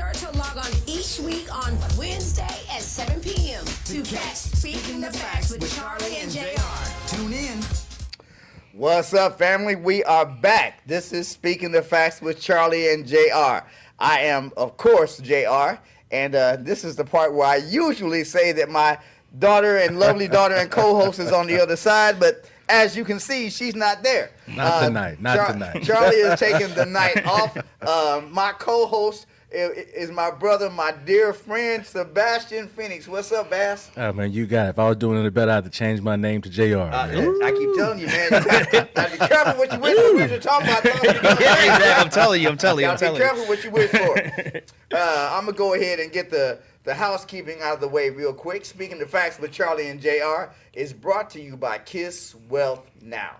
sure to log on each week on Wednesday at 7 p.m. to catch Speaking the Facts with Charlie and JR. Tune in. What's up, family? We are back. This is Speaking the Facts with Charlie and JR. I am, of course, JR, and this is the part where I usually say that my daughter and lovely daughter and co-host is on the other side, but as you can see, she's not there. Not tonight. Charlie is taking the night off. My co-host is my brother, my dear friend, Sebastian Phoenix. What's up, Bass? Oh, man, you got it. If I was doing any better, I'd have to change my name to JR. I keep telling you, man. You gotta be careful what you wish for. We were talking about. I'm telling you. Be careful what you wish for. I'm going to go ahead and get the housekeeping out of the way real quick. Speaking the Facts with Charlie and JR is brought to you by Kiss Wealth Now.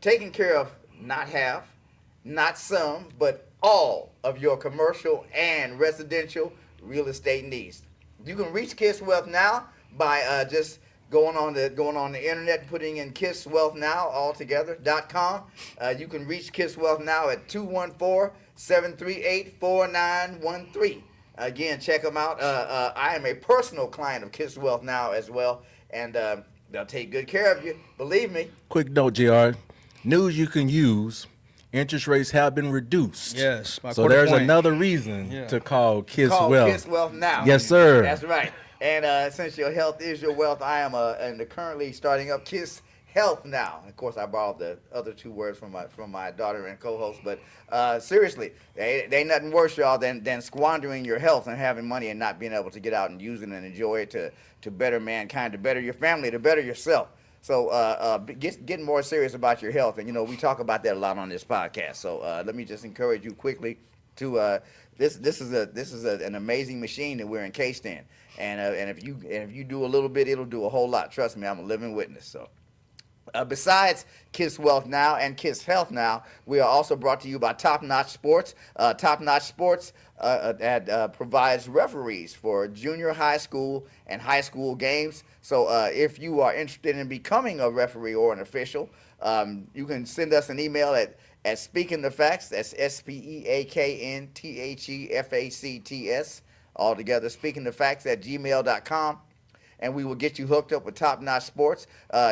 Taking care of not half, not some, but all of your commercial and residential real estate needs. You can reach Kiss Wealth Now by just going on the internet, putting in kisswealthnow.com. You can reach Kiss Wealth Now at 214-738-4913. Again, check them out. I am a personal client of Kiss Wealth Now as well, and they'll take good care of you. Believe me. Quick note, JR. News you can use. Interest rates have been reduced. Yes. So there's another reason to call Kiss Wealth. Kiss Wealth Now. Yes, sir. That's right. And since your health is your wealth, I am currently starting up Kiss Health Now. Of course, I borrowed the other two words from my daughter and co-host. But seriously, they ain't nothing worse, y'all, than squandering your health and having money and not being able to get out and use it and enjoy it to better mankind, to better your family, to better yourself. So getting more serious about your health, and we talk about that a lot on this podcast. So let me just encourage you quickly to this is an amazing machine that we're encased in, and if you do a little bit, it'll do a whole lot. Trust me, I'm a living witness. So. Besides Kiss Wealth Now and Kiss Health Now, we are also brought to you by Top Notch Sports. Top Notch Sports provides referees for junior high school and high school games. So if you are interested in becoming a referee or an official, you can send us an email at SpeakNFacts. That's SpeakNTHEFACTS. Altogether, SpeakNFacts@gmail.com. And we will get you hooked up with top-notch sports.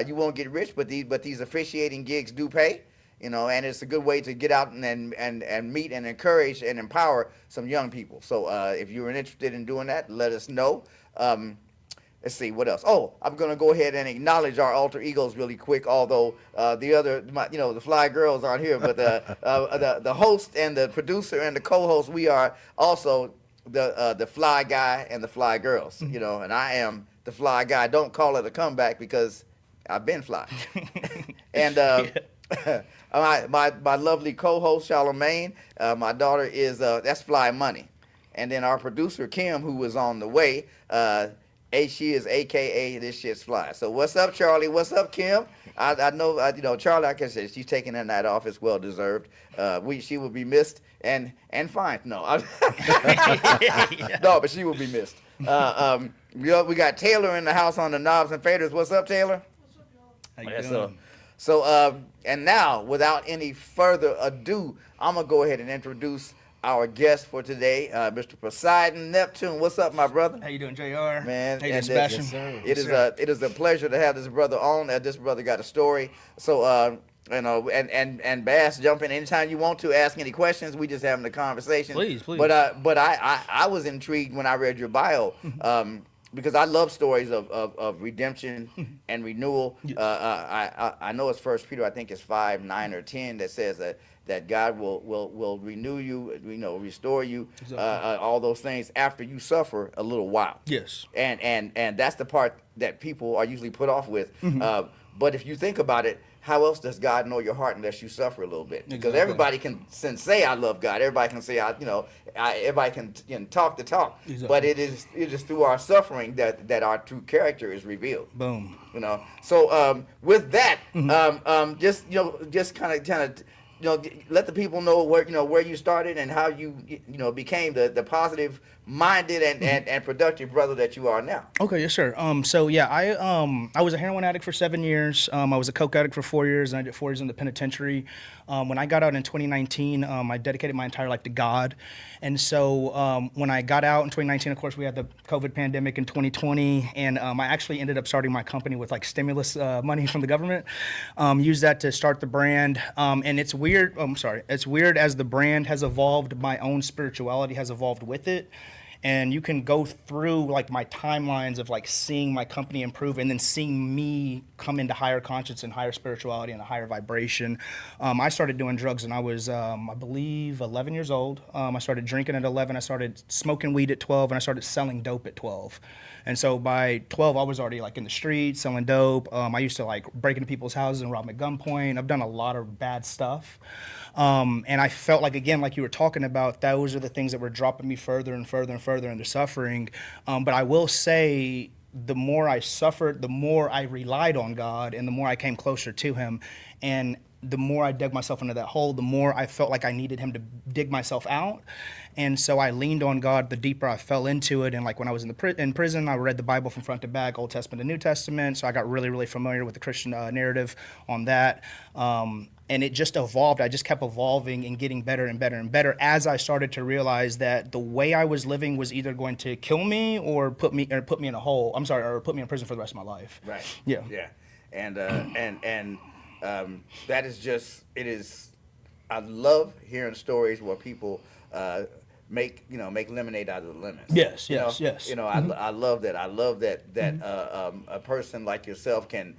You won't get rich, but these officiating gigs do pay, and it's a good way to get out and meet and encourage and empower some young people. So if you're interested in doing that, let us know. Let's see, what else? Oh, I'm going to go ahead and acknowledge our alter egos really quick, although the fly girls aren't here, but the host and the producer and the co-host, we are also the fly guy and the fly girls, and I am the fly guy. Don't call it a comeback because I've been fly. And my lovely co-host Charlemagne, my daughter is that's Fly Money, and then our producer Kim, who was on the way, she is AKA this shit's fly. So what's up, Charlie? What's up, Kim? I know Charlie. Like I said, she's taking that night off. It's well deserved. She will be missed and fine. No, no, but she will be missed. We got Taylor in the house on the knobs and faders. What's up, Taylor? What's up, y'all? How you doing? So and now, without any further ado, I'm gonna go ahead and introduce our guest for today, Mr. Poseidon Neptune. What's up, my brother? How you doing, JR? Man, how you doing, Sebastian? It is a pleasure to have this brother on. This brother got a story. So and Bass, jump in anytime you want to. Ask any questions. We just having a conversation. Please. But I was intrigued when I read your bio. Because I love stories of redemption and renewal. I know it's 1 Peter, I think it's 5, 9, or 10 that says that God will renew you, restore you, all those things after you suffer a little while. Yes. And that's the part that people are usually put off with. But if you think about it, how else does God know your heart unless you suffer a little bit? Because everybody can say I love God. Everybody can say everybody can talk the talk. Exactly. But it is through our suffering that our true character is revealed. Boom. So with that, just kind of let the people know where you started and how you became the positive minded and productive brother that you are now. Okay, yes, sir. So yeah, I was a heroin addict for 7 years. I was a coke addict for 4 years, and I did 4 years in the penitentiary. When I got out in 2019, I dedicated my entire life to God. And so when I got out in 2019, of course, we had the COVID pandemic in 2020, and I actually ended up starting my company with like stimulus money from the government. Used that to start the brand. And it's weird. It's weird as the brand has evolved, my own spirituality has evolved with it. And you can go through like my timelines of like seeing my company improve and then seeing me come into higher conscience and higher spirituality and a higher vibration. I started doing drugs when I was, I believe, 11 years old. I started drinking at 11. I started smoking weed at 12, and I started selling dope at 12. And so by 12, I was already like in the streets selling dope. I used to like break into people's houses and rob them at gunpoint. I've done a lot of bad stuff. And I felt like, again, like you were talking about, those are the things that were dropping me further and further and further into suffering. But I will say, the more I suffered, the more I relied on God, and the more I came closer to Him. And the more I dug myself into that hole, the more I felt like I needed Him to dig myself out. And so I leaned on God the deeper I fell into it. And like when I was in prison, I read the Bible from front to back, Old Testament and New Testament. So I got really, really familiar with the Christian narrative on that. And it just evolved. I just kept evolving and getting better and better and better as I started to realize that the way I was living was either going to kill me or put me in a hole. Or put me in prison for the rest of my life. Right. Yeah. Yeah. And that is just, it is, I love hearing stories where people make lemonade out of the lemons. Yes. You know? Yes. You know, I love that. I love that a person like yourself can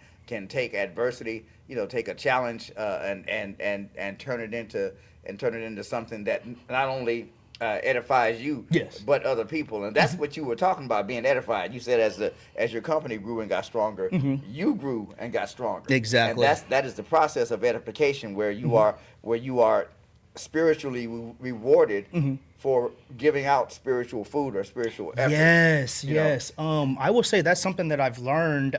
take adversity, take a challenge and turn it into something that not only edifies you, yes, but other people. And that's what you were talking about, being edified. You said as your company grew and got stronger, you grew and got stronger. Exactly. And that is the process of edification, where you are spiritually rewarded for giving out spiritual food or spiritual effort. Yes. I will say that's something that I've learned.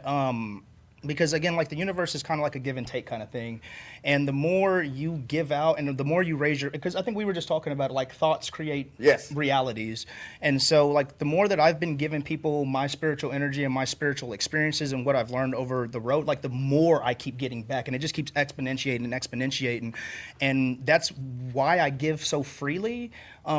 Because again, like the universe is kind of like a give and take kind of thing. And the more you give out and the more you raise because I think we were just talking about like thoughts create realities. And so like the more that I've been giving people my spiritual energy and my spiritual experiences and what I've learned over the road, like the more I keep getting back, and it just keeps exponentiating. And that's why I give so freely.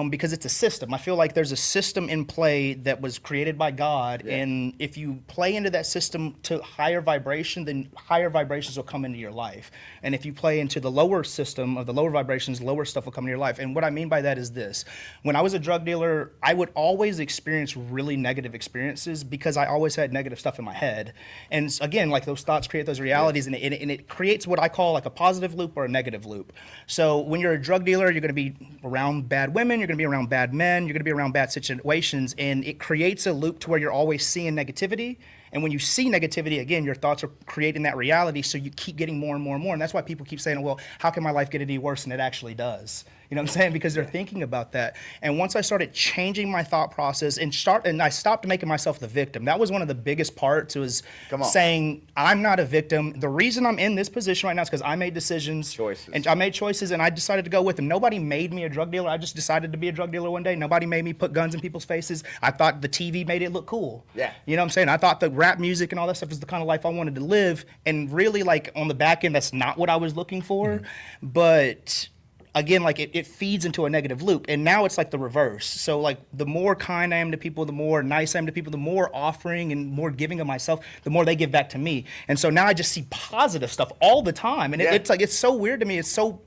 Because it's a system. I feel like there's a system in play that was created by God, and if you play into that system to higher vibration, then higher vibrations will come into your life. And if you play into the lower system of the lower vibrations, lower stuff will come into your life. And what I mean by that is this. When I was a drug dealer, I would always experience really negative experiences because I always had negative stuff in my head. And again, like those thoughts create those realities, and it creates what I call like a positive loop or a negative loop. So when you're a drug dealer, you're going to be around bad women, you're going to be around bad men, you're going to be around bad situations, and it creates a loop to where you're always seeing negativity. And when you see negativity, again, your thoughts are creating that reality, so you keep getting more and more and more. And that's why people keep saying, well, how can my life get any worse? And it actually does. You know what I'm saying? Because they're thinking about that. And once I started changing my thought process and I stopped making myself the victim. That was one of the biggest parts, was saying, I'm not a victim. The reason I'm in this position right now is because I made decisions. And I made choices, and I decided to go with them. Nobody made me a drug dealer. I just decided to be a drug dealer one day. Nobody made me put guns in people's faces. I thought the TV made it look cool. Yeah. You know what I'm saying? I thought the rap music and all that stuff is the kind of life I wanted to live. And really, like, on the back end, that's not what I was looking for. But again, like it feeds into a negative loop. And now it's like the reverse. So like the more kind I am to people, the more nice I am to people, the more offering and more giving of myself, the more they give back to me. And so now I just see positive stuff all the time. And it's like, it's so weird to me. It's so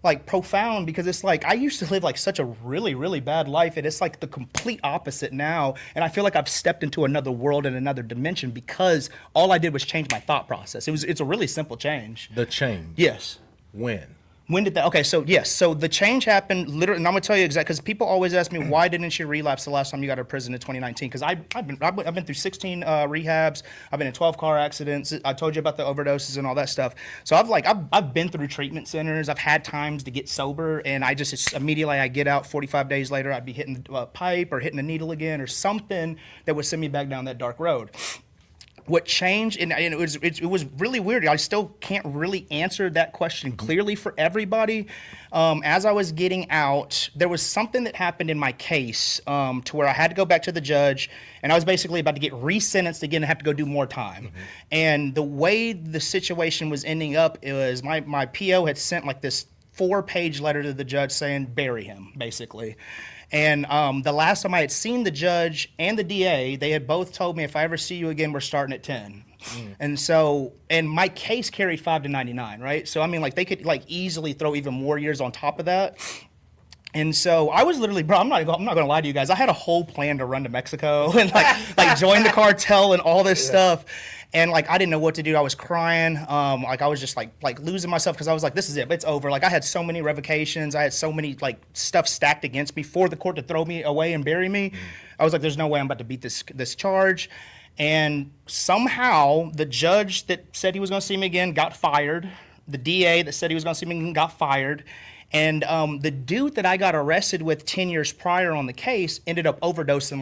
like profound, because it's like I used to live like such a really, really bad life, and it's like the complete opposite now. And I feel like I've stepped into another world and another dimension because all I did was change my thought process. It's a really simple change. The change. Yes. When did that? Okay, so yes, so the change happened literally, and I'm gonna tell you exactly, because people always ask me, why didn't you relapse the last time you got out of prison in 2019? Because I've been through 16 rehabs, I've been in 12 car accidents. I told you about the overdoses and all that stuff. So I've been through treatment centers. I've had times to get sober, and I just immediately I get out. 45 days later, I'd be hitting a pipe or hitting a needle again or something that would send me back down that dark road. What changed, and it was really weird. I still can't really answer that question clearly for everybody. As I was getting out, there was something that happened in my case to where I had to go back to the judge, and I was basically about to get resentenced again and have to go do more time. And the way the situation was ending up is my PO had sent like this 4-page letter to the judge saying bury him, basically. And the last time I had seen the judge and the DA, they had both told me if I ever see you again, we're starting at 10. And so, and my case carried 5 to 99, right? So I mean, like they could like easily throw even more years on top of that. And so I was literally, bro, I'm not gonna lie to you guys. I had a whole plan to run to Mexico and like join the cartel and all this stuff. And like I didn't know what to do. I was crying. Like I was just like losing myself because I was like, this is it. It's over. Like I had so many revocations. I had so many like stuff stacked against me for the court to throw me away and bury me. I was like, there's no way I'm about to beat this charge. And somehow the judge that said he was going to see me again got fired. The DA that said he was going to see me again got fired. And the dude that I got arrested with 10 years prior on the case ended up overdosing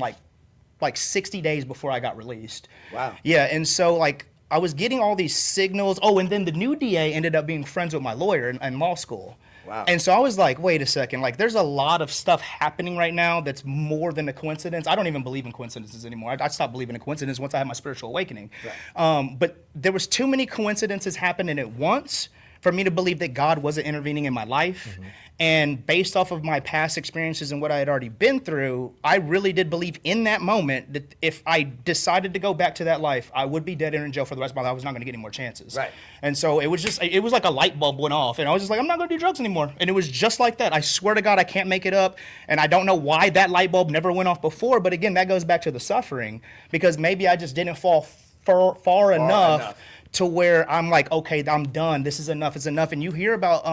like 60 days before I got released. Wow. Yeah, and so like I was getting all these signals. Oh, and then the new DA ended up being friends with my lawyer in law school. Wow. And so I was like, wait a second, like there's a lot of stuff happening right now that's more than a coincidence. I don't even believe in coincidences anymore. I stopped believing in coincidence once I had my spiritual awakening. Right. But there was too many coincidences happening at once for me to believe that God wasn't intervening in my life. And based off of my past experiences and what I had already been through, I really did believe in that moment that if I decided to go back to that life, I would be dead and in jail for the rest of my life. I was not going to get any more chances. Right. And so it was like a light bulb went off. And I was just like, I'm not going to do drugs anymore. And it was just like that. I swear to God, I can't make it up. And I don't know why that light bulb never went off before. But again, that goes back to the suffering. Because maybe I just didn't fall far enough to where I'm like, okay, I'm done. This is enough. It's enough. And you hear about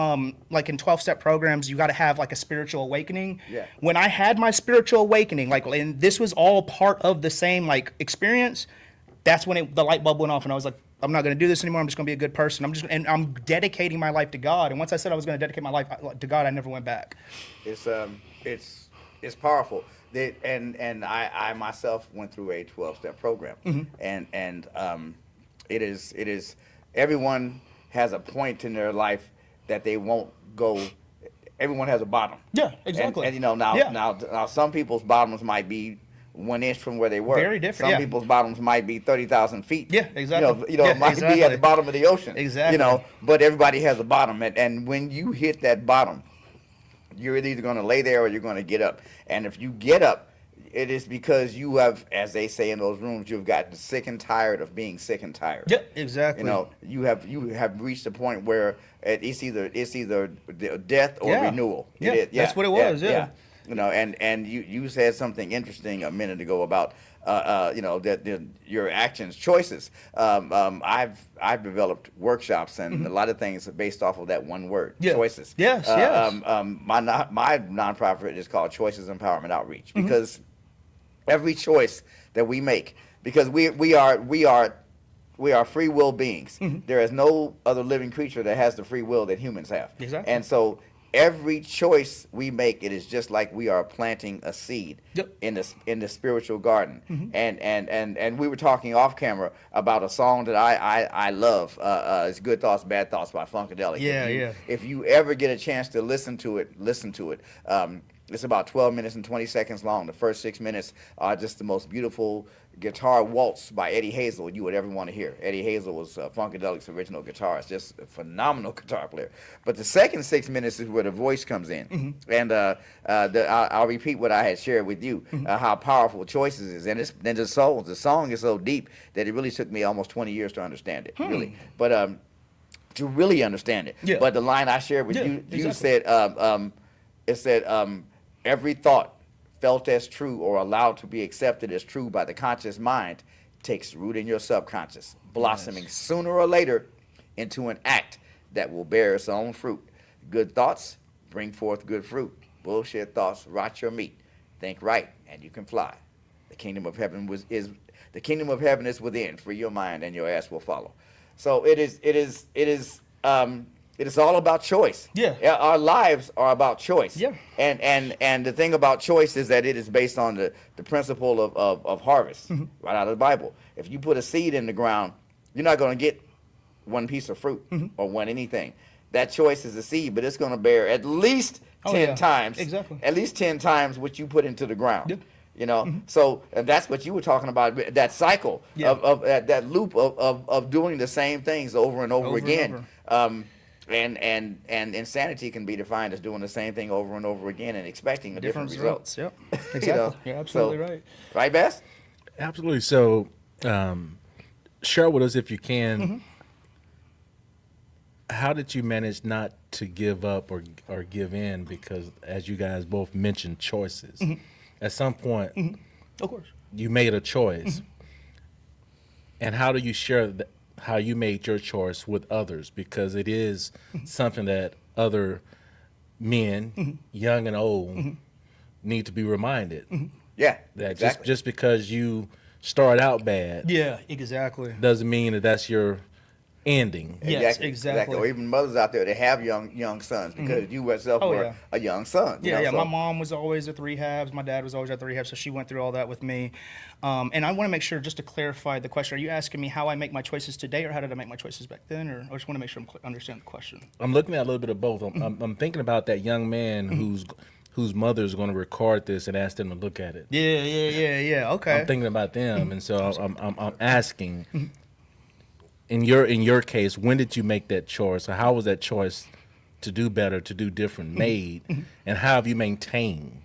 like in 12-step programs, you got to have like a spiritual awakening. Yeah. When I had my spiritual awakening, like, and this was all part of the same like experience, that's when the light bulb went off, and I was like, I'm not going to do this anymore. I'm just going to be a good person. And I'm dedicating my life to God. And once I said I was going to dedicate my life to God, I never went back. It's powerful. And I myself went through a 12-step program, and it is everyone has a point in their life that they won't go. Everyone has a bottom. Yeah, exactly. And you know now some people's bottoms might be 1 inch from where they were. Very different. Some people's bottoms might be 30,000 feet. Yeah, exactly. It might be at the bottom of the ocean. Exactly. But everybody has a bottom, and when you hit that bottom, you're either going to lay there or you're going to get up. And if you get up, it is because you have, as they say in those rooms, you've gotten sick and tired of being sick and tired. Yeah, exactly. You have reached a point where it's either death or renewal. Yeah, that's what it was. Yeah. And you said something interesting a minute ago about that your actions, choices. I've developed workshops and a lot of things are based off of that one word, choices. Yes. My nonprofit is called Choices Empowerment Outreach because every choice that we make, because we are free will beings. There is no other living creature that has the free will that humans have. Exactly. And so every choice we make, it is just like we are planting a seed in the spiritual garden. And we were talking off camera about a song that I love. It's Good Thoughts, Bad Thoughts by Funkadelic. If you ever get a chance to listen to it, listen to it. It's about 12 minutes and 20 seconds long. The first 6 minutes are just the most beautiful guitar waltz by Eddie Hazel you would ever want to hear. Eddie Hazel was Funkadelic's original guitarist, just a phenomenal guitar player. But the second 6 minutes is where the voice comes in. And I'll repeat what I had shared with you, how powerful Choices is. And the song is so deep that it really took me almost 20 years to understand it, really. But to really understand it. Yeah. But the line I shared with you, exactly. you said, it said, every thought felt as true or allowed to be accepted as true by the conscious mind takes root in your subconscious, blossoming sooner or later into an act that will bear its own fruit. Good thoughts bring forth good fruit. Bullshit thoughts rot your meat. Think right and you can fly. The kingdom of heaven is within. Free your mind and your ass will follow. So it is It is all about choice. Yeah. Our lives are about choice. Yeah. And the thing about choice is that it is based on the principle of harvest, right out of the Bible. If you put a seed in the ground, you're not going to get one piece of fruit or one anything. That choice is a seed, but it's going to bear at least 10 times. Exactly. At least 10 times what you put into the ground. Yeah. You know, so and that's what you were talking about, that cycle of that loop of doing the same things over and over again. And insanity can be defined as doing the same thing over and over again and expecting a different result. Yep. Exactly. You know? You're absolutely right. Right, Bess? Absolutely. So, share with us if you can. How did you manage not to give up or give in? Because as you guys both mentioned, choices. At some point, Of course. you made a choice. And how do you share how you made your choice with others? Because it is something that other men, young and old, need to be reminded. Yeah, That exactly. just because you start out bad Yeah, exactly. doesn't mean that that's your ending. Yes, exactly. Or even mothers out there that have young sons, because you yourself were a young son. you know, Yeah. so- My mom was always at the rehabs. My dad was always at the rehab, so she went through all that with me. And I want to make sure, just to clarify the question, are you asking me how I make my choices today, or how did I make my choices back then? Or I just want to make sure I understand the question. I'm looking at a little bit of both. I'm thinking about that young man whose mother is going to record this and ask them to look at it. Yeah. Okay. I'm thinking about them, and so I'm asking. In your case, when did you make that choice, or how was that choice to do better, to do different made, and how have you maintained?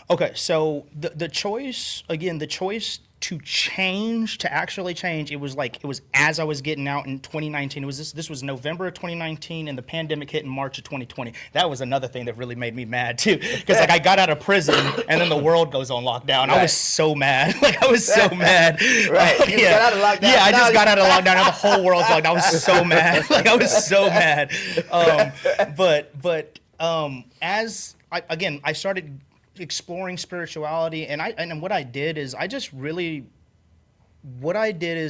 Okay, so the choice, again, the choice to change, to actually change, it was as I was getting out in 2019. This was November of 2019, and the pandemic hit in March of 2020. That was another thing that really made me mad too, because I got out of prison and then the world goes on lockdown. Right. I was so mad. I was so mad. Right. You got out of lockdown. Yeah, I just got out of lockdown and the whole world's locked down. I was so mad. I was so mad. As I started exploring spirituality, and what I did is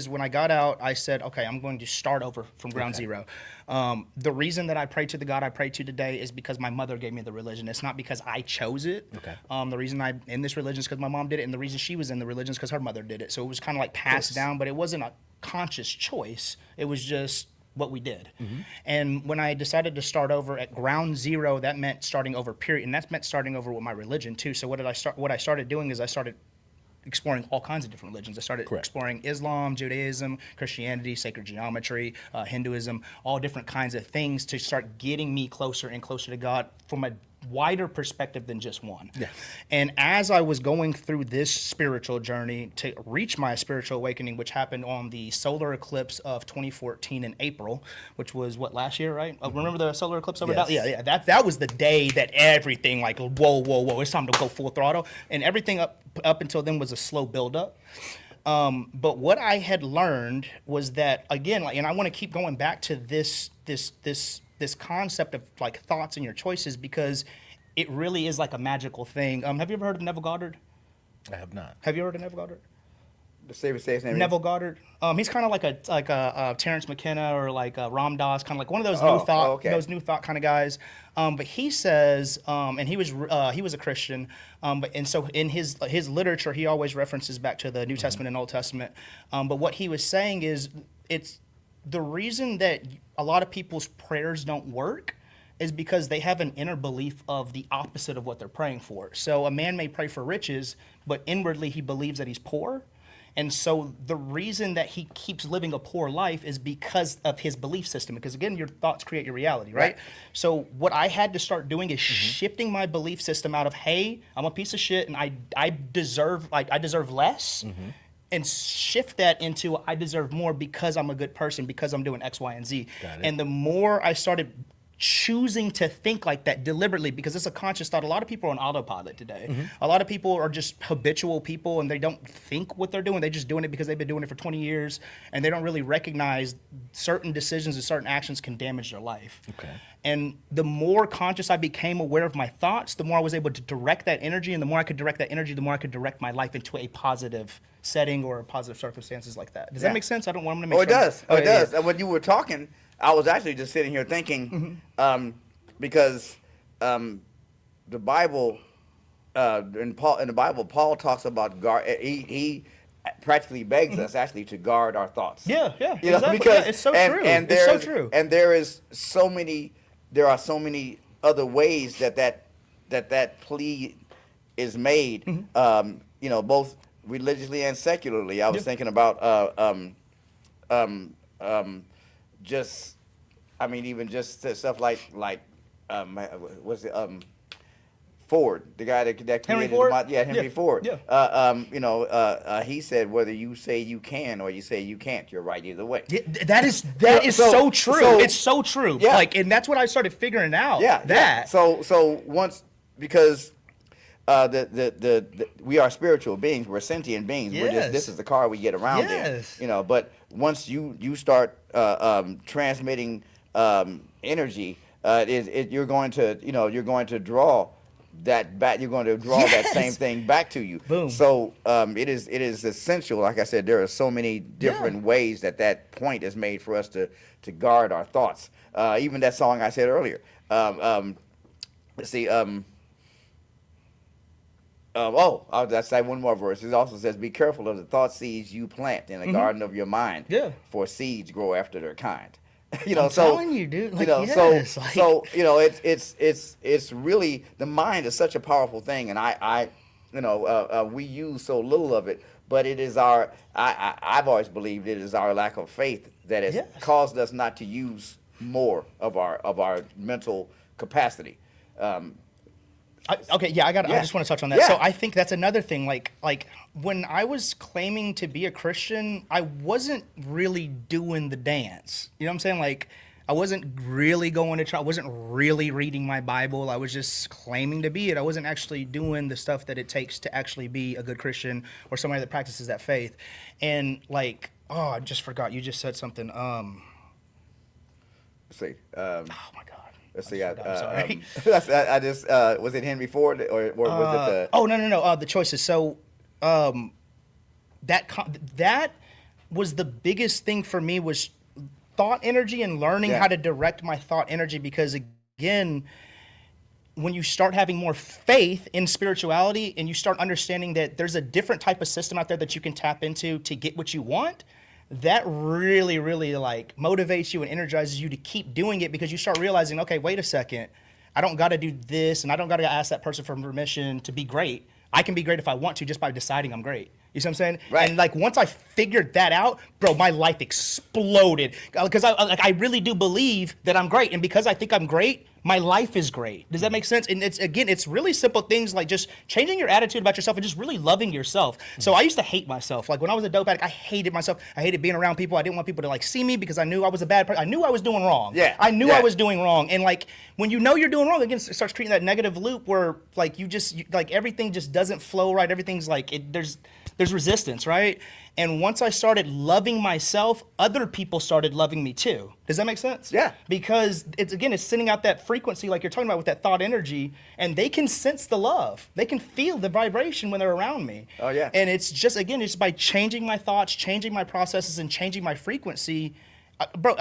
when I got out, I said, okay, I'm going to start over from ground zero. The reason that I pray to the God I pray to today is because my mother gave me the religion. It's not because I chose it. Okay. The reason I'm in this religion is because my mom did it, and the reason she was in the religion is because her mother did it. So it was kind of like passed down, but it wasn't a conscious choice. It was just what we did. And when I decided to start over at ground zero, that meant starting over, period. And that meant starting over with my religion too. So what I started doing is I started exploring all kinds of different religions. I started exploring Islam, Judaism, Christianity, sacred geometry, Hinduism, all different kinds of things to start getting me closer and closer to God from a wider perspective than just one. Yes. And as I was going through this spiritual journey to reach my spiritual awakening, which happened on the solar eclipse of 2014 in April, which was last year, right? Remember the solar eclipse over Yes. Yeah. That was the day that everything whoa, it's time to go full throttle. And everything up until then was a slow build up. But what I had learned was that, again, and I want to keep going back to this concept of thoughts and your choices, because it really is like a magical thing. Have you ever heard of Neville Goddard? I have not. Have you heard of Neville Goddard? Say his name. Neville Goddard. He's kind of like a Terrence McKenna or Ram Dass, kind of like one of those those new thought kind of guys. But he says, and he was a Christian, and so in his literature he always references back to the New Testament and Old Testament. But what he was saying is, it's the reason that a lot of people's prayers don't work is because they have an inner belief of the opposite of what they're praying for. So a man may pray for riches, but inwardly he believes that he's poor. And so the reason that he keeps living a poor life is because of his belief system. Because again, your thoughts create your reality, right? So what I had to start doing is shifting my belief system out of, hey, I'm a piece of shit and I deserve less. And shift that into, I deserve more because I'm a good person, because I'm doing X, Y, and Z. And the more I started choosing to think like that deliberately, because it's a conscious thought. A lot of people are on autopilot today. A lot of people are just habitual people, and they don't think what they're doing. They're just doing it because they've been doing it for 20 years, and they don't really recognize certain decisions and certain actions can damage their life. And the more conscious I became aware of my thoughts, the more I was able to direct that energy, and the more I could direct that energy, the more I could direct my life into a positive setting or positive circumstances like that. Does that make sense? I don't want to make sure. It does. It does. And when you were talking, I was actually just sitting here thinking, because the Bible, in the Bible, Paul talks about guard. He practically begs us actually to guard our thoughts. Yeah, yeah, You know, exactly. because Yeah, it's so and, true. And It's so there's- true. And there are so many other ways that plea is made. You know, both religiously and secularly. I was thinking about just, I mean, even just stuff like what's it Ford, the guy that created Henry Ford? Henry Yeah. Ford. Yeah. You know, he said whether you say you can or you say you can't, you're right either way. Yeah, that is so true. It's so true. Yeah. Like, and that's what I started figuring out. Yeah. That. So once, because we are spiritual beings, we're sentient beings. We're just, this is the car we get around in. You know, but once you start transmitting energy, you're going to draw that back. You're going to draw that same thing back to you. Boom. So it is essential. Like I said, there are so many different ways that point is made for us to guard our thoughts. Even that song I said earlier. Let's see. I'll say one more verse. It also says, "Be careful of the thought seeds you plant in the garden of your mind. Yeah. For seeds grow after their kind." You know, I'm telling you, dude. Like, you know, yes, like- so you know, it's really, the mind is such a powerful thing, and we use so little of it, but it is I've always believed it is our lack of faith that has caused us not to use more of our mental capacity. I just want to touch on that. Yeah. So I think that's another thing. Like when I was claiming to be a Christian, I wasn't really doing the dance. You know what I'm saying? Like, I wasn't really going to church. I wasn't really reading my Bible. I was just claiming to be it. I wasn't actually doing the stuff that it takes to actually be a good Christian or somebody that practices that faith. And like, I just forgot. You just said something. Let's see. Oh my God. Let's see. I'm sorry. I just was it Henry Ford or was it the? Oh no. The choices. So, that was the biggest thing for me, was thought energy and learning how to direct my thought energy. Because again, when you start having more faith in spirituality and you start understanding that there's a different type of system out there that you can tap into to get what you want, that really, really like motivates you and energizes you to keep doing it, because you start realizing, okay, wait a second, I don't got to do this, and I don't got to ask that person for permission to be great. I can be great if I want to, just by deciding I'm great. You see what I'm saying? Right. And like, once I figured that out, bro, my life exploded, because I really do believe that I'm great, and because I think I'm great, my life is great. Does that make sense? And it's really simple things, like just changing your attitude about yourself and just really loving yourself. So I used to hate myself. Like when I was a dope addict, I hated myself. I hated being around people. I didn't want people to like see me, because I knew I was a bad person. I knew I was doing wrong. Yeah. I knew I was doing wrong. And like, when you know you're doing wrong, again, it starts creating that negative loop where like like everything just doesn't flow right. Everything's like, there's resistance, right? And once I started loving myself, other people started loving me too. Does that make sense? Yeah. Because it's sending out that frequency like you're talking about with that thought energy, and they can sense the love. They can feel the vibration when they're around me. Oh, yeah. And it's just, again, it's by changing my thoughts, changing my processes, and changing my frequency. Bro,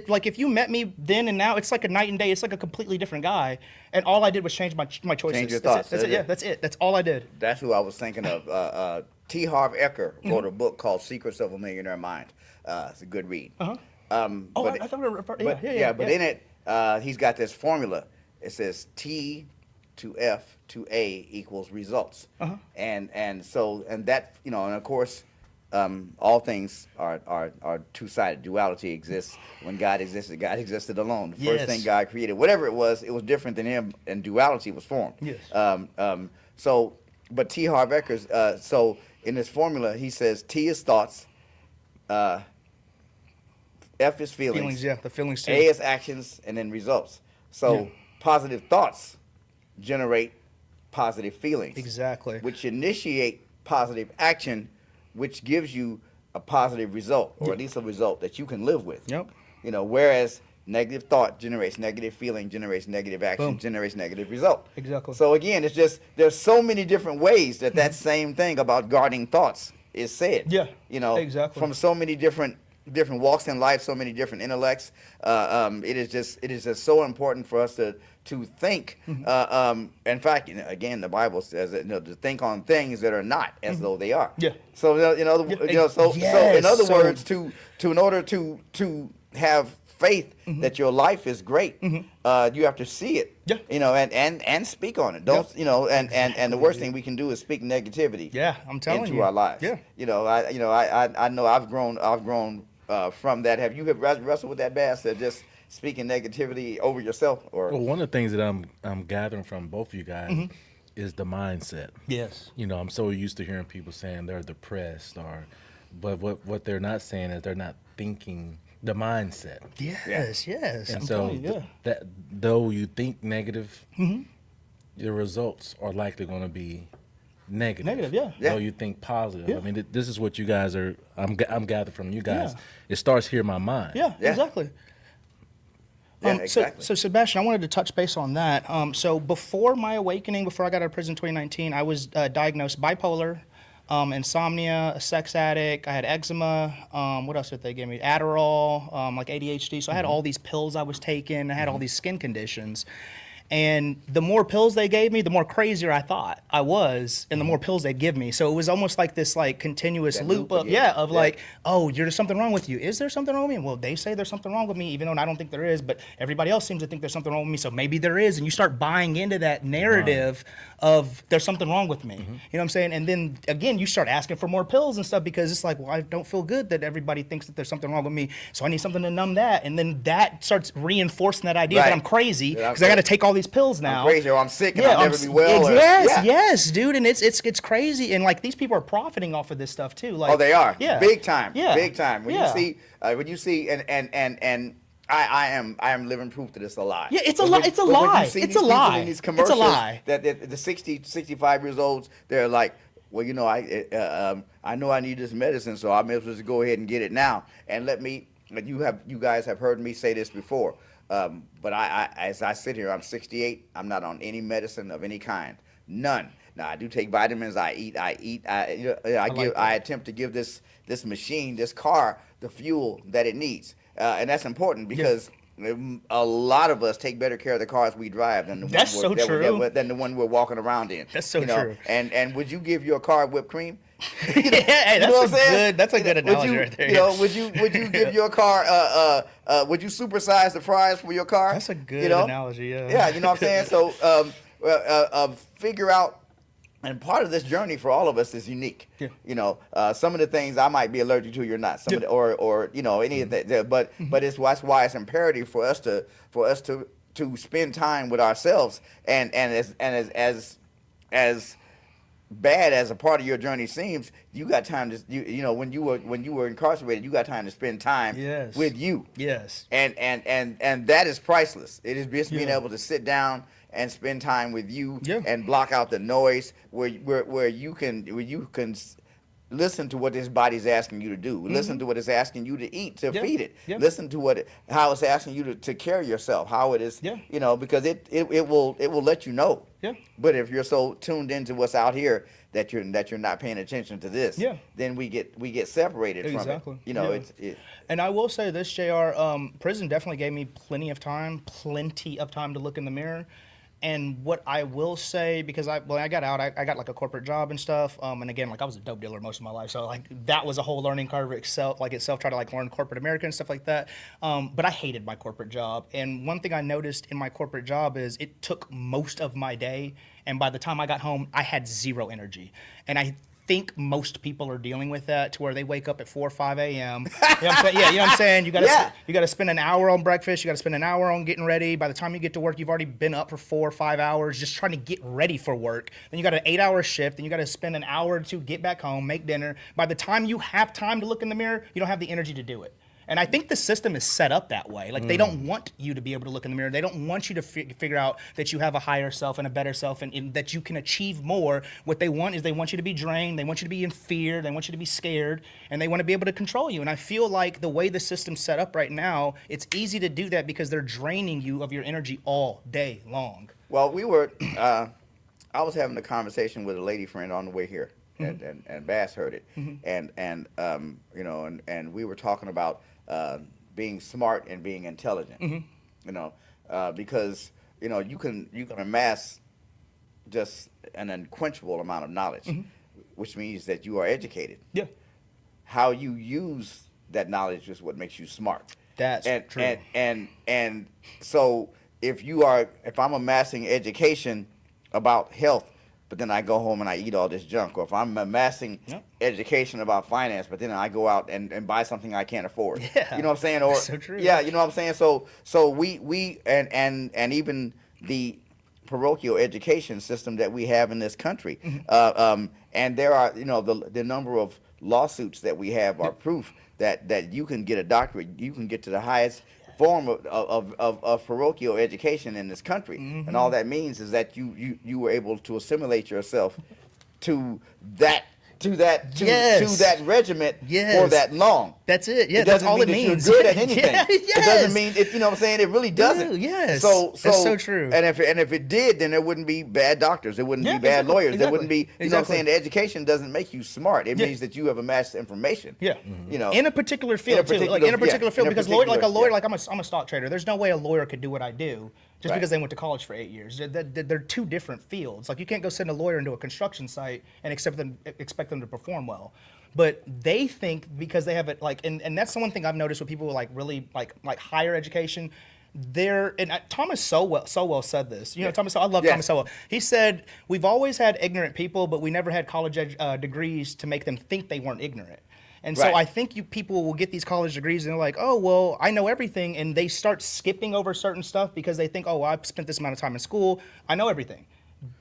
like if you met me then and now, it's like a night and day. It's like a completely different guy. And all I did was change my choices. Change your thoughts. That's it. Yeah, that's it. That's all I did. That's who I was thinking of. T. Harv Eker wrote a book called Secrets of a Millionaire Mind. It's a good read. I thought we were referring. But in it, he's got this formula. It says T to F to A equals results. And that, you know, and of course, all things are two-sided. Duality exists. When God existed alone. The first thing God created, whatever it was different than him, and duality was formed. But T. Harv Eker's, so in this formula, he says T is thoughts, F is feelings. The feelings too. A is actions, and then results. So positive thoughts generate positive feelings. Exactly. Which initiate positive action, which gives you a positive result, or at least a result that you can live with. Yep. You know, whereas negative thought generates negative feeling, generates negative action, generates negative result. Exactly. So again, it's just, there's so many different ways that same thing about guarding thoughts is said. Yeah, You know, exactly. from so many different different walks in life, so many different intellects. It is just so important for us to think. In fact, again, the Bible says that, to think on things that are not as though they are. Yeah. So so in other words, in order to have faith that your life is great, you have to see it. Yeah. And speak on it. Don't and the worst thing we can do is speak negativity. Yeah, I'm telling into you. our lives. Yeah. I know I've grown from that. Have you wrestled with that, Bass? That just speaking negativity over yourself, or Well, one of the things that I'm gathering from both of you guys is the mindset. Yes. I'm so used to hearing people saying they're depressed, but what they're not saying is they're not thinking the mindset. Yes. And I'm so telling you, that though you think negative, your results are likely going to be negative. Negative, yeah. Yeah. Though you think positive. Yeah. I mean, this is what you guys are. I'm gathered from you guys. Yeah. It starts here in my mind. Yeah, Yeah. exactly. Yeah, exactly. So Sebastian, I wanted to touch base on that. So before my awakening, before I got out of prison in 2019, I was diagnosed bipolar, insomnia, a sex addict. I had eczema. What else did they give me? Adderall, like ADHD. So I had all these pills I was taking. I had all these skin conditions. And the more pills they gave me, the more crazier I thought I was, and the more pills they'd give me. So it was almost like this continuous That loop loop of again. like, oh, there's something wrong with you. Is there something wrong with me? Well, they say there's something wrong with me, even though I don't think there is, but everybody else seems to think there's something wrong with me, so maybe there is. And you start buying into that narrative of there's something wrong with me. You know what I'm saying? And then again, you start asking for more pills and stuff because it's like, well, I don't feel good that everybody thinks that there's something wrong with me, so I need something to numb that. And then that starts reinforcing that idea that Right. I'm crazy That I'm because I got to crazy. take all these pills now. I'm crazy, or I'm sick and I'll never be well. or- Yes, Yeah. yes, dude, and it's crazy, and like these people are profiting off of this stuff too. Like, Oh, they are. yeah, Big time. yeah, Big time. When yeah. you see, and I am living proof that it's a lie. Yeah, it's a But lie. when- It's a but when you lie. see It's these a people lie. in these It's a commercials lie. That the 60, 65 years olds, they're like, well, I know I need this medicine, so I may as well just go ahead and get it now. And you guys have heard me say this before, but as I sit here, I'm 68. I'm not on any medicine of any kind, none. Now I do take vitamins. I eat. I attempt to give this machine, this car, the fuel that it needs, and that's important because. A lot of us take better care of the cars we drive than the That's one so true. than the one we're walking around in. That's so true. And would you give your car whipped cream? Hey, that's a good analogy right there. Would you give your car would you supersize the fries for your car? That's a good analogy, yeah. Yeah, you know what I'm saying? So figure out. And part of this journey for all of us is unique. Yeah. Some of the things I might be allergic to, you're not. Some of the, or any of that. But that's why it's imperative for us to spend time with ourselves. And as bad as a part of your journey seems, you got time to when you were incarcerated, you got time to spend time with you. Yes. And that is priceless. It is just being Yeah. able to sit down and spend time with you Yeah. and block out the noise where you can listen to what this body's asking you to do. Listen to what it's asking you to eat to Yeah. feed it. Yeah. Listen to how it's asking you to carry yourself, how it is, Yeah. because it will let you know. Yeah. But if you're so tuned into what's out here that you're not paying attention to this, Yeah. then we get separated Exactly. from it. Yeah. It's And I will say this, JR, prison definitely gave me plenty of time to look in the mirror. And what I will say, because when I got out, I got like a corporate job and stuff. And again, like I was a dope dealer most of my life. So like that was a whole learning curve itself, try to like learn corporate America and stuff like that. But I hated my corporate job. And one thing I noticed in my corporate job is it took most of my day. And by the time I got home, I had zero energy. And I think most people are dealing with that to where they wake up at 4 or 5 a.m. You know what I'm saying? Yeah, you know what I'm saying? You got to spend an hour on breakfast. You got to spend an hour on getting ready. By the time you get to work, you've already been up for 4 or 5 hours just trying to get ready for work. Then you got an 8-hour shift. Then you got to spend an hour or two, get back home, make dinner. By the time you have time to look in the mirror, you don't have the energy to do it. And I think the system is set up that way. Like they don't want you to be able to look in the mirror. They don't want you to figure out that you have a higher self and a better self and that you can achieve more. What they want is they want you to be drained. They want you to be in fear. They want you to be scared. And they want to be able to control you. And I feel like the way the system's set up right now, it's easy to do that because they're draining you of your energy all day long. Well, I was having a conversation with a lady friend on the way here. and Bass heard it, and you know, and we were talking about being smart and being intelligent, you know, because you know you can amass just an unquenchable amount of knowledge, which means that you are educated. Yeah. How you use that knowledge is what makes you smart. That's true. And so if I'm amassing education about health, but then I go home and I eat all this junk, or if I'm amassing education about finance, but then I go out and buy something I can't afford. Yeah. You know what I'm saying? Or so true. Yeah, you know what I'm saying? So we and even the parochial education system that we have in this country, and there are, you know, the number of lawsuits that we have are proof that you can get a doctorate, you can get to the highest form of parochial education in this country, and all that means is that you were able to assimilate yourself to that regiment for that long. That's it. Yeah, It that's doesn't all mean it that means. you're good at anything. Yeah, It doesn't mean it. You know what I'm saying? It really doesn't. Yes. So that's so true. And if it did, then there wouldn't be bad doctors. There wouldn't be bad exactly, lawyers. There exactly, wouldn't be. You know what I'm saying? The education doesn't make you smart. It means that you have amassed information. Yeah. You know, in a particular field too. Like in a particular field, because I'm a stock trader. There's no way a lawyer could do what I do just because they went to college for 8 years. They're two different fields. Like you can't go send a lawyer into a construction site and expect them to perform well. But they think because they have it like, and that's the one thing I've noticed with people with like really like higher education. Thomas Sowell said this. You know, Thomas. I love Thomas Sowell. He said we've always had ignorant people, but we never had college degrees to make them think they weren't ignorant. And so I think people will get these college degrees and they're like, oh, well, I know everything. And they start skipping over certain stuff because they think, oh, I've spent this amount of time in school. I know everything.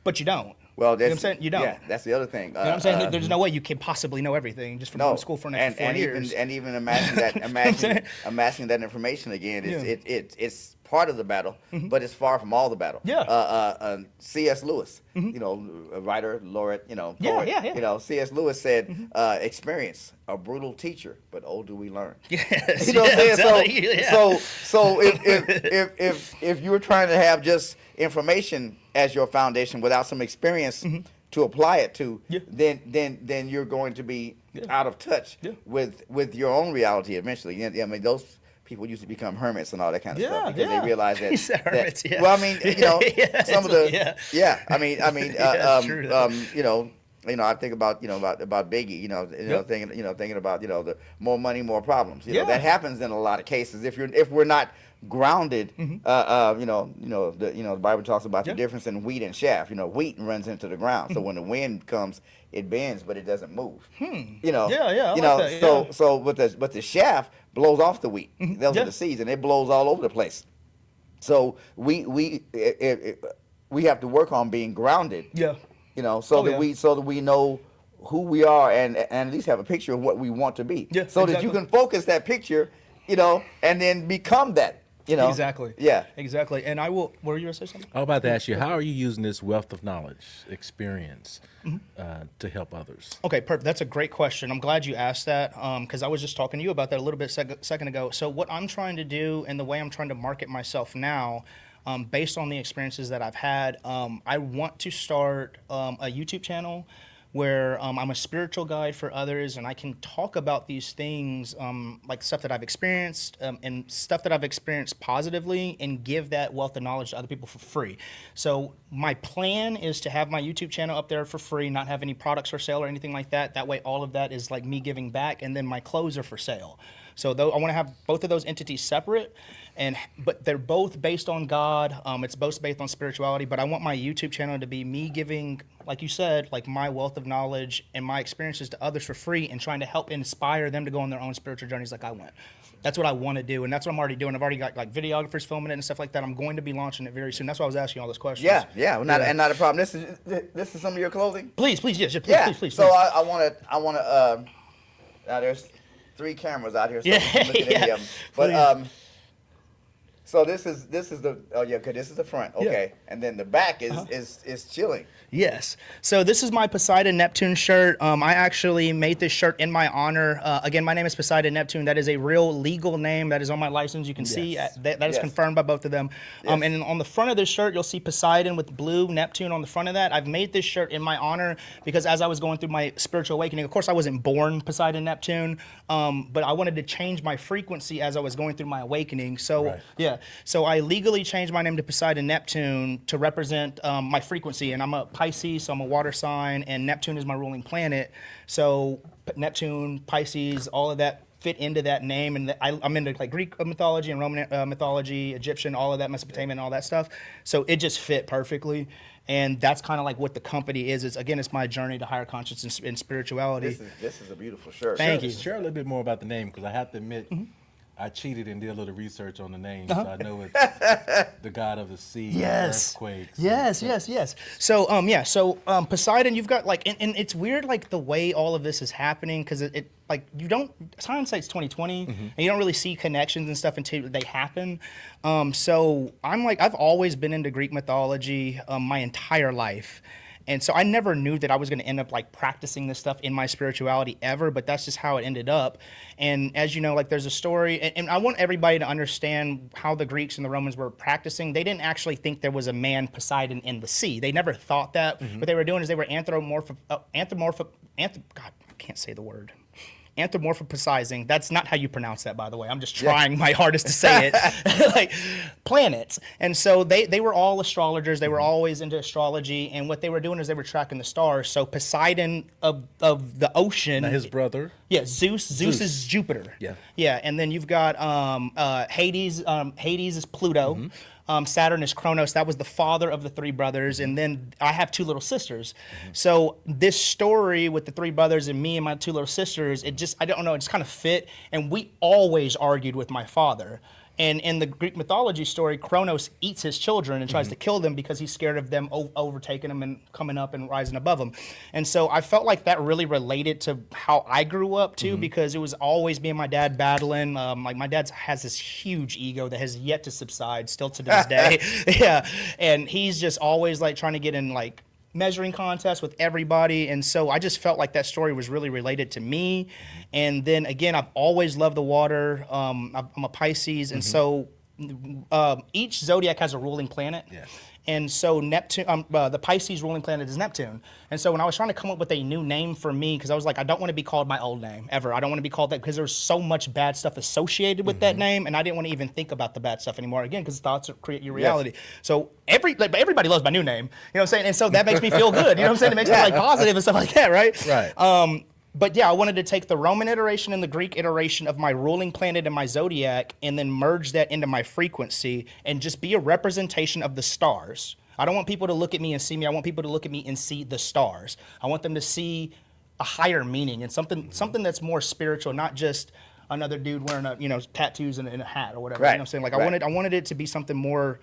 But you don't. Well, you know what I'm saying? You don't. Yeah, that's the other thing. You know what I'm saying? There's no way you can possibly know everything just from going to school for an extra 4 years. Even amassing that information again, it's part of the battle, but it's far from all the battle. Yeah. C.S. Lewis, you know, a writer, laureate, you know, poet. Yeah. You know, C.S. Lewis said, experience, a brutal teacher, but oh, do we learn. Yes. You know what I'm saying? You, So if you were trying to have just information as your foundation without some experience to apply it to, then you're going to be out of touch with your own reality eventually. I mean, those people used to become hermits and all that kind of stuff because they realized that. Hermits, well, I mean, you know, some of the you know, I think about about Biggie, thinking about the more money, more problems. You know, that happens in a lot of cases if we're not grounded. The Bible talks about the difference in wheat and chaff. You know, wheat runs into the ground, so when the wind comes, it bends, but it doesn't move. You know, but the chaff blows off the wheat. Those are the seeds, and it blows all over the place. So we have to work on being grounded. Yeah. You know, so that we know who we are and at least have a picture of what we want to be. Yeah, so that you can focus that picture, you know, and then become that. You know. Exactly. Yeah. Exactly. And I will. Were you gonna say something? I was about to ask you, how are you using this wealth of knowledge, experience, to help others? Okay, perfect. That's a great question. I'm glad you asked that because I was just talking to you about that a little bit second ago. So what I'm trying to do and the way I'm trying to market myself now, based on the experiences that I've had, I want to start a YouTube channel where I'm a spiritual guide for others and I can talk about these things, like stuff that I've experienced and stuff that I've experienced positively and give that wealth of knowledge to other people for free. So my plan is to have my YouTube channel up there for free, not have any products for sale or anything like that. That way all of that is like me giving back, and then my clothes are for sale. So though I want to have both of those entities separate, but they're both based on God. It's both based on spirituality. But I want my YouTube channel to be me giving, like you said, like my wealth of knowledge and my experiences to others for free, and trying to help inspire them to go on their own spiritual journeys like I went. That's what I want to do, and that's what I'm already doing. I've already got like videographers filming it and stuff like that. I'm going to be launching it very soon. That's why I was asking you all those questions. Not a problem. This is some of your clothing. Please, yes, please. So I want to. Now there's 3 cameras out here, so I'm looking at them. But So this is the okay, this is the front, okay, and then the back is chilling. Yes. So this is my Poseidon Neptune shirt. I actually made this shirt in my honor. Again, my name is Poseidon Neptune. That is a real legal name that is on my license. You can see that is confirmed by both of them. Yes. And on the front of this shirt, you'll see Poseidon with blue Neptune on the front of that. I've made this shirt in my honor because as I was going through my spiritual awakening, of course I wasn't born Poseidon Neptune, but I wanted to change my frequency as I was going through my awakening. So so I legally changed my name to Poseidon Neptune to represent my frequency, and I'm a Pisces, so I'm a water sign, and Neptune is my ruling planet. So Neptune, Pisces, all of that fit into that name, and I'm into like Greek mythology and Roman mythology, Egyptian, all of that, Mesopotamian, and all that stuff. So it just fit perfectly, and that's kind of like what the company is. It's my journey to higher consciousness and spirituality. This is a beautiful shirt. Thank you. Share a little bit more about the name, because I have to admit, I cheated and did a little research on the name, so I know it's the god of the sea, earthquakes. Yes. So Poseidon, you've got like, and it's weird like the way all of this is happening, because it like you don't, hindsight's 2020, and you don't really see connections and stuff until they happen. So I'm like, I've always been into Greek mythology my entire life. And so I never knew that I was going to end up like practicing this stuff in my spirituality ever, but that's just how it ended up. And as you know, like there's a story, and I want everybody to understand how the Greeks and the Romans were practicing. They didn't actually think there was a man Poseidon in the sea. They never thought that. What they were doing is they were God, I can't say the word. Anthropomorphizing. That's not how you pronounce that, by the way. I'm just trying my hardest to say it. Like planets. And so they were all astrologers. They were always into astrology. And what they were doing is they were tracking the stars. So Poseidon of the ocean. Now his brother. Yeah, Zeus is Jupiter. Yeah. And then you've got Hades. Hades is Pluto. Saturn is Kronos. That was the father of the three brothers. And then I have two little sisters. So this story with the three brothers and me and my two little sisters, it just kind of fit. And we always argued with my father. And in the Greek mythology story, Kronos eats his children and tries to kill them because he's scared of them overtaking him and coming up and rising above him. And so I felt like that really related to how I grew up too, because it was always me and my dad battling. Like my dad has this huge ego that has yet to subside still to this day. And he's just always like trying to get in like measuring contests with everybody, and so I just felt like that story was really related to me. And then again, I've always loved the water. I'm a Pisces, and so each zodiac has a ruling planet. And so Neptune, the Pisces ruling planet is Neptune. And so when I was trying to come up with a new name for me, because I was like, I don't want to be called my old name ever. I don't want to be called that because there's so much bad stuff associated with that name, and I didn't want to even think about the bad stuff anymore. Again, because thoughts create your reality. So everybody loves my new name. You know what I'm saying? And so that makes me feel good. You know what I'm saying? It makes me like positive and stuff like that, right? Right. But yeah, I wanted to take the Roman iteration and the Greek iteration of my ruling planet and my zodiac and then merge that into my frequency and just be a representation of the stars. I don't want people to look at me and see me. I want people to look at me and see the stars. I want them to see a higher meaning and something that's more spiritual, not just another dude wearing tattoos and a hat or whatever. You know what I'm saying? Like I wanted it to be something more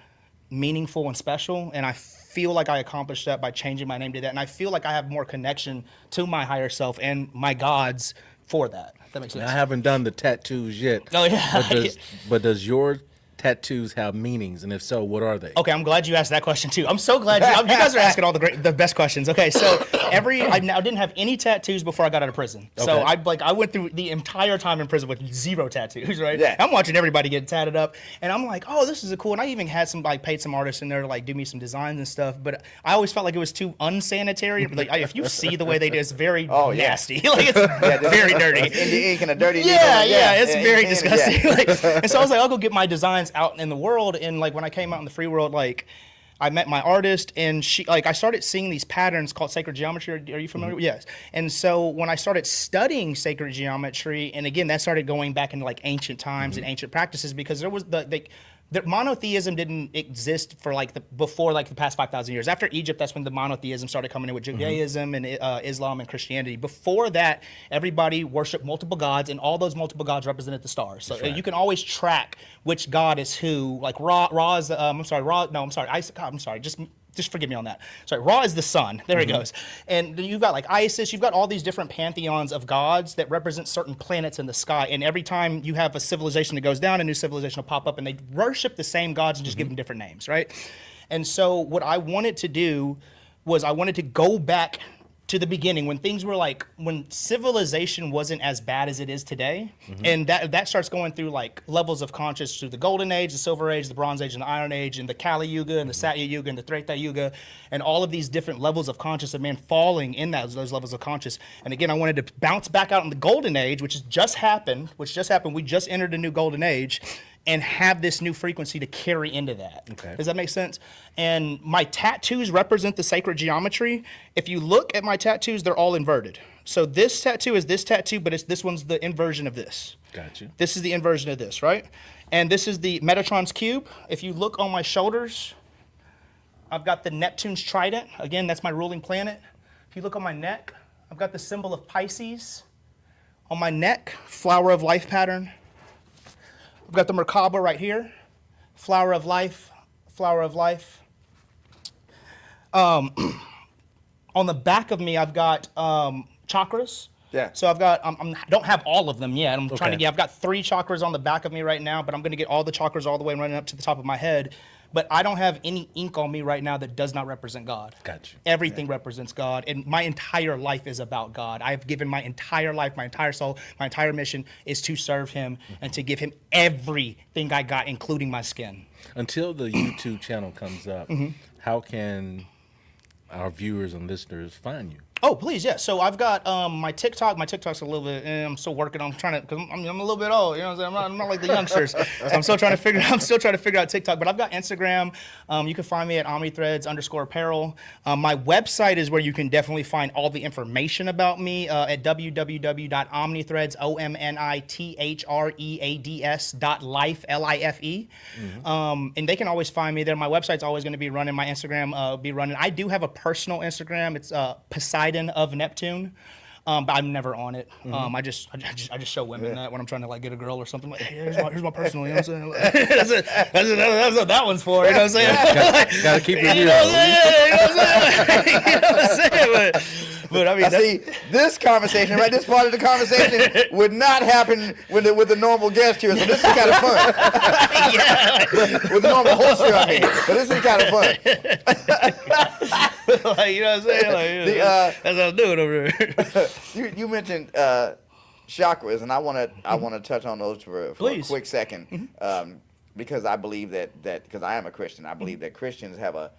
meaningful and special, and I feel like I accomplished that by changing my name to that, and I feel like I have more connection to my higher self and my gods for that. If that makes sense. I haven't done the tattoos yet. Oh yeah. But does your tattoos have meanings, and if so, what are they? Okay, I'm glad you asked that question too. I'm so glad you guys are asking all the best questions. Okay, so I didn't have any tattoos before I got out of prison. Okay. So I went through the entire time in prison with 0 tattoos, right? Yeah. I'm watching everybody get tatted up, and I'm like, oh, this is cool. And I even had paid some artists in there to like do me some designs and stuff. But I always felt like it was too unsanitary. Like if you see the way they do, it's very nasty. Like it's very dirty. In the ink and a dirty. It's very disgusting. And so I was like, I'll go get my designs out in the world. And like when I came out in the free world, like I met my artist, and I started seeing these patterns called sacred geometry. Are you familiar? Yes. And so when I started studying sacred geometry, and again that started going back into like ancient times and ancient practices, because there was the monotheism didn't exist for before the past 5,000 years. After Egypt, that's when the monotheism started coming in with Judaism and Islam and Christianity. Before that, everybody worshipped multiple gods, and all those multiple gods represented the stars. So you can always track which god is who. Like Ra is just forgive me on that. Sorry, Ra is the sun. There he goes. And you've got like Isis, you've got all these different pantheons of gods that represent certain planets in the sky. And every time you have a civilization that goes down, a new civilization will pop up, and they worship the same gods and just give them different names, right? And so what I wanted to do was I wanted to go back to the beginning when things were like, when civilization wasn't as bad as it is today. And that starts going through like levels of consciousness through the Golden Age, the Silver Age, the Bronze Age, and the Iron Age, and the Kali Yuga, and the Satya Yuga, and the Treta Yuga, and all of these different levels of consciousness of man falling in those levels of consciousness. And again, I wanted to bounce back out in the Golden Age, which just happened. We just entered a new Golden Age, and have this new frequency to carry into that. Okay. Does that make sense? And my tattoos represent the sacred geometry. If you look at my tattoos, they're all inverted. So this tattoo is this tattoo, but this one's the inversion of this. Gotcha. This is the inversion of this, right? And this is the Metatron's cube. If you look on my shoulders, I've got the Neptune's trident. Again, that's my ruling planet. If you look on my neck, I've got the symbol of Pisces. On my neck, flower of life pattern. I've got the Merkaba right here, flower of life, flower of life. On the back of me, I've got chakras. Yeah. So I've got, I don't have all of them yet. I'm trying to Okay. get, I've got 3 chakras on the back of me right now, but I'm going to get all the chakras all the way running up to the top of my head. But I don't have any ink on me right now that does not represent God. Gotcha. Everything represents God, and my entire life is about God. I've given my entire life, my entire soul, my entire mission is to serve Him and to give Him everything I got, including my skin. Until the YouTube channel comes up, how can our viewers and listeners find you? Oh, please, yeah. So I've got my TikTok. My TikTok's a little bit. I'm still working on trying to. Cause I'm a little bit old. You know what I'm saying? I'm not like the youngsters. So I'm still trying to figure. I'm still trying to figure out TikTok. But I've got Instagram. You can find me at OmniThreads_apparel. My website is where you can definitely find all the information about me at www.omnithreads omnithreads.life life. And they can always find me there. My website's always going to be running. My Instagram will be running. I do have a personal Instagram. It's Poseidon of Neptune, but I'm never on it. I just show women that when I'm trying to like get a girl or something. Like, hey, here's my personal. You know what I'm saying? Like, that's what that one's for. You know what I'm saying? Gotta keep it You real. know what I'm saying? You know what I'm saying? But I mean, See, this conversation, right? This part of the conversation would not happen with the normal guest here, so this is kind of fun. With the normal host here, I mean. But this is kind of fun. like, you know what I'm saying? Like, that's what I'm doing over here. You mentioned chakras, and I want to touch on those for a Please. quick second, because I believe that because I am a Christian, I believe that Christians have a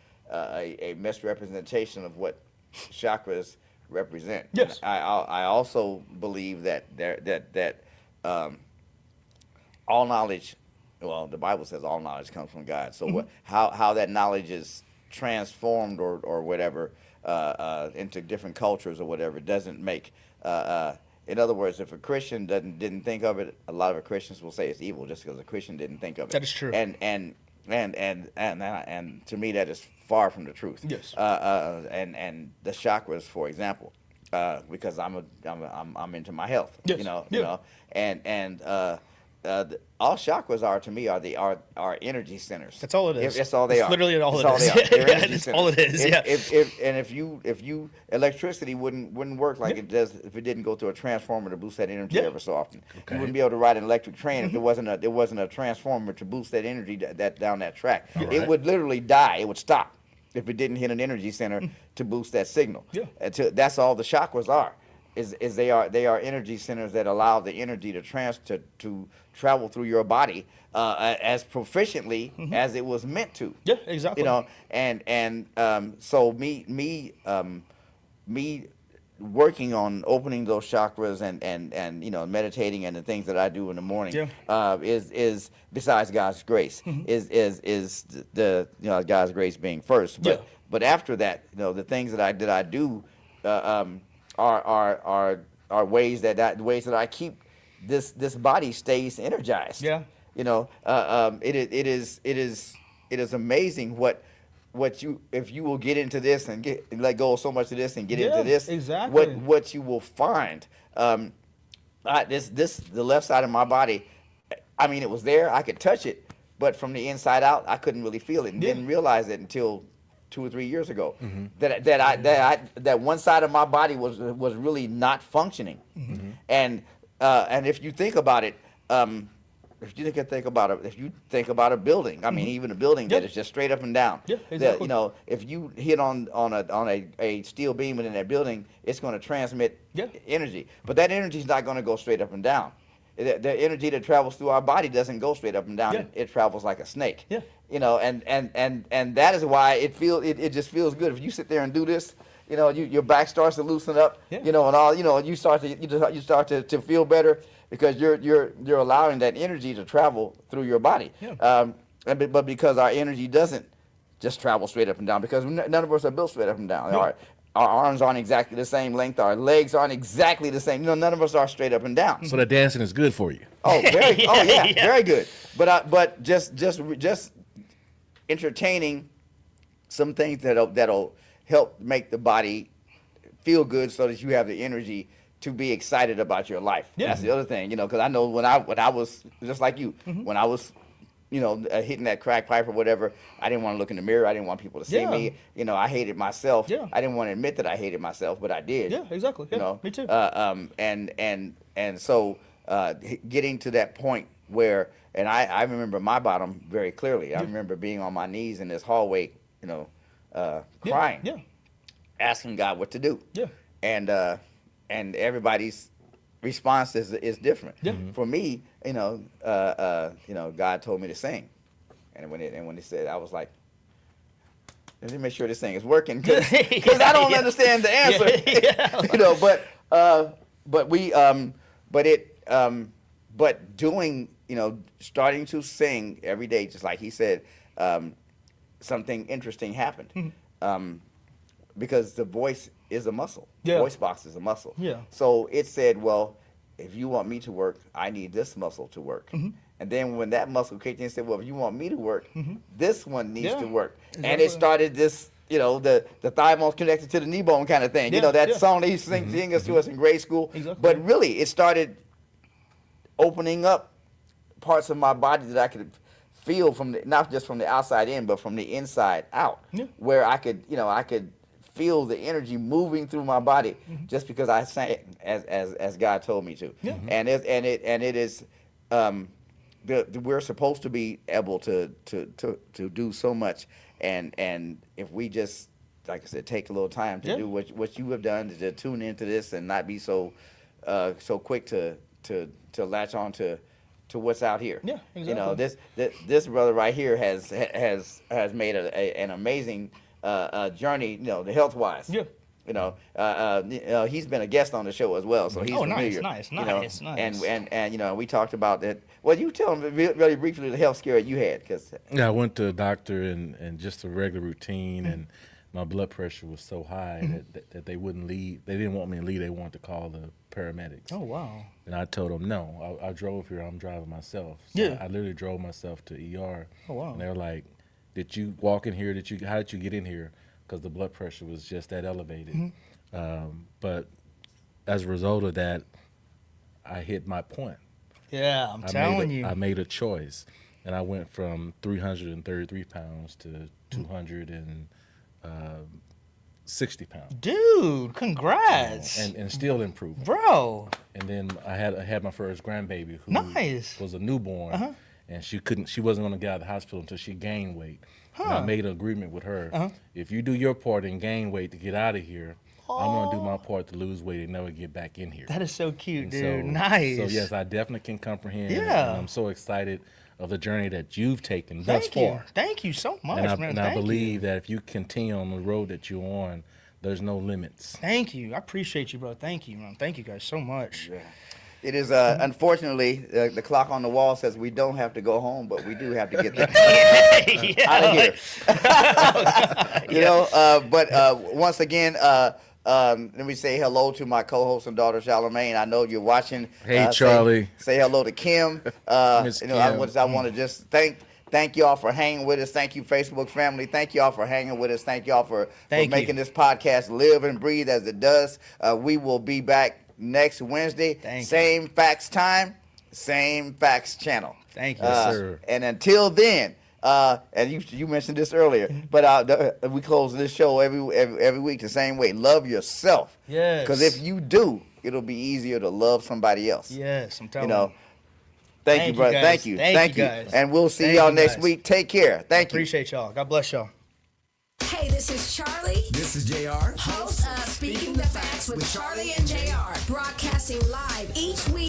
misrepresentation of what chakras represent. Yes. I also believe that all knowledge, well, the Bible says all knowledge comes from God. So how that knowledge is transformed or whatever into different cultures or whatever doesn't make. In other words, if a Christian didn't think of it, a lot of Christians will say it's evil just because a Christian didn't think of it. That is true. And to me that is far from the truth. Yes. And the chakras, for example, because I'm into my health. Yes. You know. All chakras are to me are energy centers. That's all it is. That's all they are. Literally all That's it is. all they are. They're Yeah, energy that's centers. all it is. If electricity wouldn't work like it does if it didn't go through a transformer to boost that energy ever so often. Okay. You wouldn't be able to ride an electric train if there wasn't a transformer to boost that energy down that track. All It right. would literally die. It would stop if it didn't hit an energy center to boost that signal. Yeah. That's all the chakras are. Is they are energy centers that allow the energy to travel through your body as proficiently as it was meant to. Yeah, exactly. You know, so me working on opening those chakras and you know meditating and the things that I do in the morning is besides God's grace is the you know God's grace being first. But after that, you know, the things that I do are ways that I keep this body stays energized. Yeah. You know, it is amazing what you if you will get into this and let go of so much of this and get into this. Exactly. What you will find. The left side of my body, I mean, it was there. I could touch it, but from the inside out, I couldn't really feel it and didn't realize it until 2 or 3 years ago, that one side of my body was really not functioning, and if you think about it, if you think about a building, I mean, even a building that is just straight up and down. Yeah, exactly. You know, if you hit on a steel beam within that building, it's going to transmit energy, but that energy is not going to go straight up and down. The energy that travels through our body doesn't go straight up and down. Yeah. It travels like a snake. Yeah. You know, and that is why it just feels good. If you sit there and do this, you know, your back starts to loosen up. Yeah. You know, and all, you know, you start to feel better because you're allowing that energy to travel through your body. Yeah. But because our energy doesn't just travel straight up and down, because none of us are built straight up and down. Yeah. Our arms aren't exactly the same length. Our legs aren't exactly the same. You know, none of us are straight up and down. So the dancing is good for you. Oh, very good. But just entertaining some things that'll help make the body feel good, so that you have the energy to be excited about your life. Yeah. That's the other thing, you know, because I know when I was just like you, when I was, you know, hitting that crack pipe or whatever, I didn't want to look in the mirror. I didn't want people to see me. You know, I hated myself. Yeah. I didn't want to admit that I hated myself, but I did. Yeah, exactly. Yeah, You know, me too. And so getting to that point where, and I remember my bottom very clearly. I remember being on my knees in this hallway, you know, crying, Yeah. asking God what to do. Yeah. And everybody's response is different. Yeah. For me, you know, God told me to sing, and when it said, I was like, let me make sure this thing is working, because I don't understand the answer. You know, but doing, you know, starting to sing every day, just like he said, something interesting happened. Because the voice is a muscle. Yeah. Voice box is a muscle. Yeah. So it said, well, if you want me to work, I need this muscle to work. And then when that muscle kicked in, it said, well, if you want me to work, this one needs to work. Exactly. And it started this, you know, the thigh bone's connected to the knee bone kind of thing. You know, that song they used to sing us to us in grade school. Exactly. But really, it started opening up parts of my body that I could feel from not just from the outside in, but from the inside out, where I could feel the energy moving through my body just because I sang as God told me to. And it is we're supposed to be able to do so much, and if we just, like I said, take a little time to do what you have done, to tune into this and not be so quick to latch on to what's out here. Yeah, exactly. You know, this brother right here has made an amazing journey, you know, the health wise. Yeah. You know, he's been a guest on the show as well, so he's familiar. Nice. And you know, we talked about that. Well, you tell him really briefly the health scare you had, because I went to a doctor and just a regular routine, and my blood pressure was so high that they wouldn't leave. They didn't want me to leave. They wanted to call the paramedics. Oh, wow. And I told them, no, I drove here. I'm driving myself. So I literally drove myself to ER. Oh, wow. And they were like, did you walk in here? How did you get in here? Because the blood pressure was just that elevated. But as a result of that, I hit my point. Yeah, I'm telling you. I made a choice, and I went from 333 pounds to 260 pounds. Dude, congrats. And still improving. Bro. And then I had my first grandbaby, who was a newborn, and she wasn't going to get out of the hospital until she gained weight. And I made an agreement with her. If you do your part and gain weight to get out of here, I'm going to do my part to lose weight and never get back in here. That is so cute, And dude. Nice. So yes, I definitely can comprehend. Yeah. And I'm so excited of the journey that you've taken thus far. Thank you so much, man. And I believe that if you continue on the road that you're on, there's no limits. Thank you. I appreciate you, bro. Thank you, man. Thank you guys so much. Yeah. It is, unfortunately, the clock on the wall says we don't have to go home, but we do have to get that out of here. You know, but once again, let me say hello to my co-host and daughter, Charlamagne. I know you're watching. Hey, Charlie. Say hello to Kim. Miss you know, Kim. I want to just thank y'all for hanging with us. Thank you, Facebook family. Thank y'all for hanging with us. Thank y'all for making this podcast live and breathe as it does. We will be back next Wednesday. Same facts time, same facts channel. Thank you. Yes, sir. And until then, And you mentioned this earlier, but we close this show every week the same way. Love yourself. Yes. Because if you do, it'll be easier to love somebody else. Yes, I'm telling You know. you. Thank you, brother. guys. Thank you. Thank you, guys. And we'll see Thank y'all you, next guys. week. Take care. Thank you. Appreciate y'all. God bless y'all. Hey, this is Charlie, This is JR. host of Speaking the Facts with Charlie and JR, broadcasting live each week.